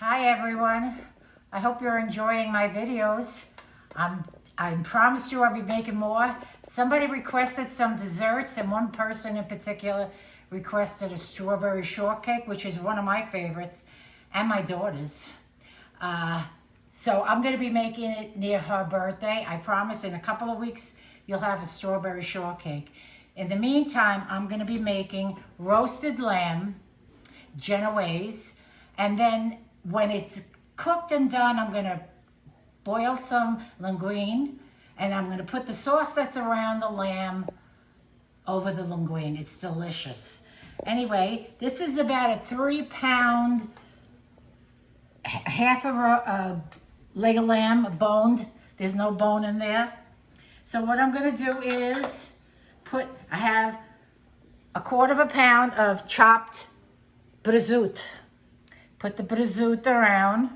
Hi everyone. I hope you're enjoying my videos. I promised you I'll be making more. Somebody requested some desserts, and one person in particular requested a strawberry shortcake, which is one of my favorites, and my daughter's. So I'm going to be making it near her birthday. I promise in a couple of weeks you'll have a strawberry shortcake. In the meantime, I'm going to be making roasted lamb, Genovese, and then when it's cooked and done, I'm going to boil some linguine, and I'm going to put the sauce that's around the lamb over the linguine. It's delicious. Anyway, this is about a 3-pound, half of a leg of lamb, boned. There's no bone in there. So what I'm going to do is I have a 1/4 pound of chopped prosciutto. Put the prosciutto around.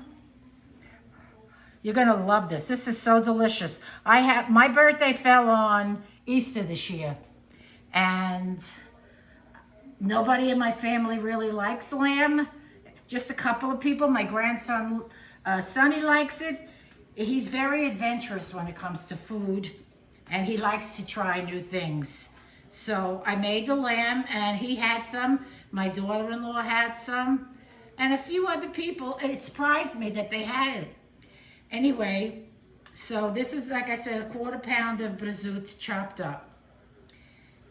You're gonna love this. This is so delicious. My birthday fell on Easter this year, and nobody in my family really likes lamb. Just a couple of people. My grandson, Sonny, likes it. He's very adventurous when it comes to food, and he likes to try new things. So I made the lamb, and he had some. My daughter-in-law had some. And a few other people. It surprised me that they had it. Anyway, so this is, like I said, a 1/4 pound of prosciutto chopped up.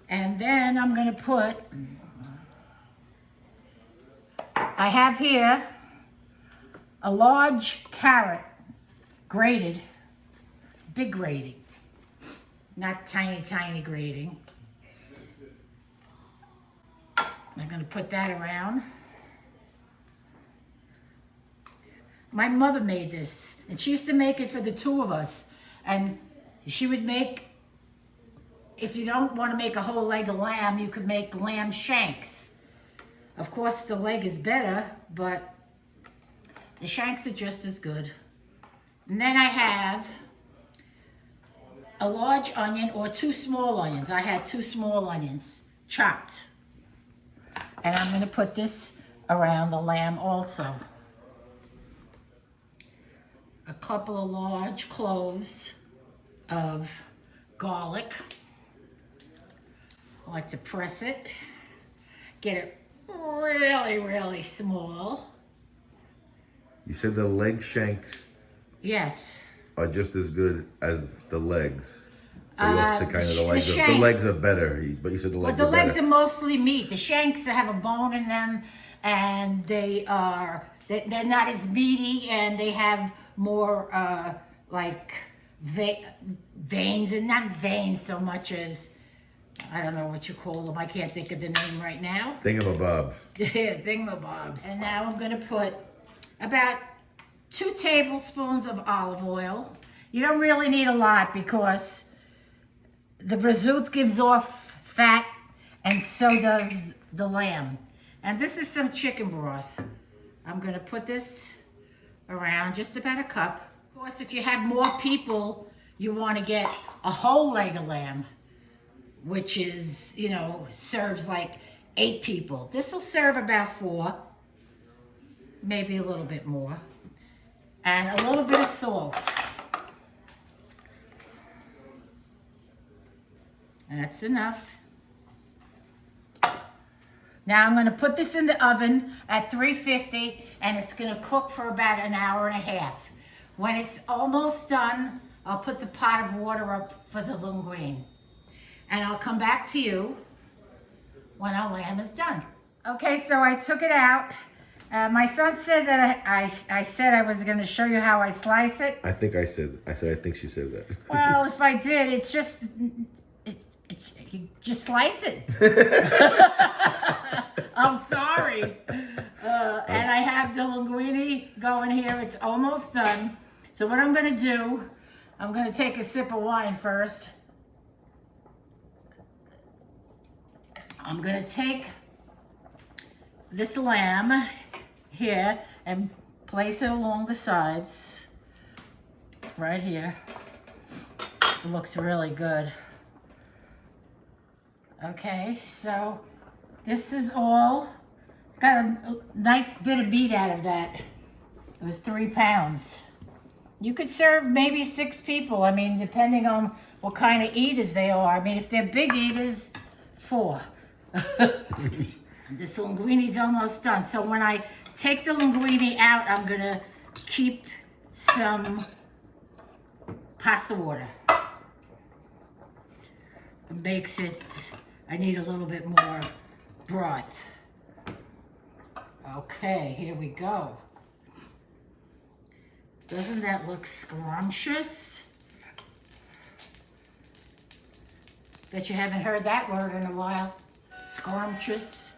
And then I'm going to put, I have here a large carrot, grated, big grating, not tiny, tiny grating. I'm going to put that around. My mother made this, and she used to make it for the two of us. And she would make, if you don't want to make a whole leg of lamb, you could make lamb shanks. Of course, the leg is better, but the shanks are just as good. And then I have a large onion or 2 small onions. I had 2 small onions chopped. And I'm going to put this around the lamb also. A couple of large cloves of garlic. I like to press it. Get it really, really small. You said the leg shanks Yes. are just as good as the legs. But you also said kind of the shanks. legs are better. But you said the legs Well, the are better. legs are mostly meat. The shanks have a bone in them, and they're not as meaty, and they have more like veins, and not veins so much as, I don't know what you call them. I can't think of the name right now. Thingamabobs. Yeah, thingamabobs. And now I'm going to put about 2 tablespoons of olive oil. You don't really need a lot because the prosciutto gives off fat, and so does the lamb. And this is some chicken broth. I'm going to put this around, just about a cup. Of course, if you have more people, you want to get a whole leg of lamb, which is, serves like 8 people. This will serve about 4, maybe a little bit more. And a little bit of salt. That's enough. Now I'm going to put this in the oven at 350, and it's going to cook for about 1.5 hours. When it's almost done, I'll put the pot of water up for the linguine. And I'll come back to you when our lamb is done. Okay, so I took it out. My son said that I said I was going to show you how I slice it. I think I think she said that. Well, if I did, it's just... you just slice it. I'm sorry. And I have the linguine going here. It's almost done. So what I'm going to do, I'm going to take a sip of wine first. I'm going to take this lamb here and place it along the sides. Right here. It looks really good. Okay, so this is all, got a nice bit of meat out of that. It was 3 pounds. You could serve maybe 6 people. I mean, depending on what kind of eaters they are. I mean, if they're big eaters, 4. This linguine's almost done. So when I take the linguine out, I'm gonna keep some pasta water. It makes it, I need a little bit more broth. Okay, here we go. Doesn't that look scrumptious? Bet you haven't heard that word in a while. Scrumptious.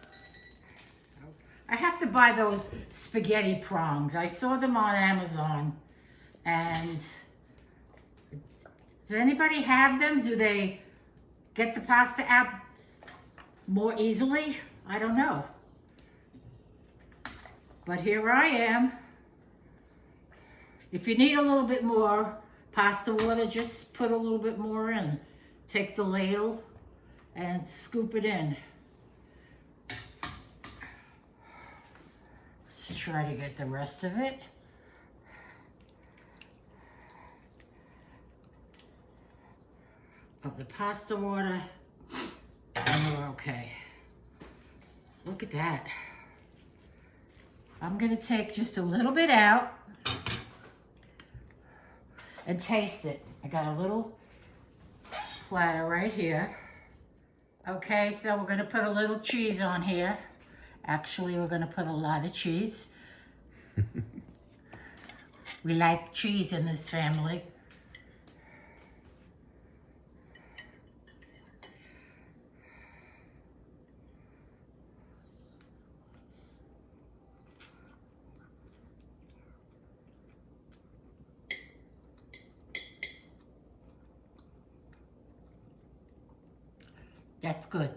I have to buy those spaghetti prongs. I saw them on Amazon. And does anybody have them? Do they get the pasta out more easily? I don't know. But here I am. If you need a little bit more pasta water, just put a little bit more in. Take the ladle and scoop it in. Let's try to get the rest of it. Of the pasta water, and we're okay. Look at that. I'm gonna take just a little bit out and taste it. I got a little platter right here. Okay, so we're gonna put a little cheese on here. Actually, we're gonna put a lot of cheese. We like cheese in this family. That's good.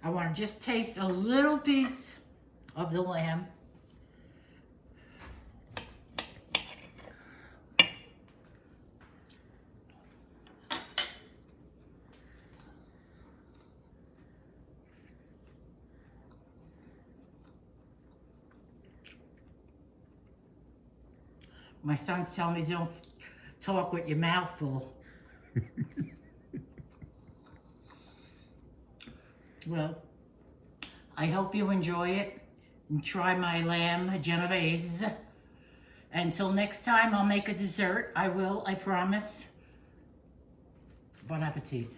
I want to just taste a little piece of the lamb. My son's telling me don't talk with your mouth full. Well, I hope you enjoy it and try my lamb Genovese. Until next time, I'll make a dessert. I will, I promise. Bon appetit.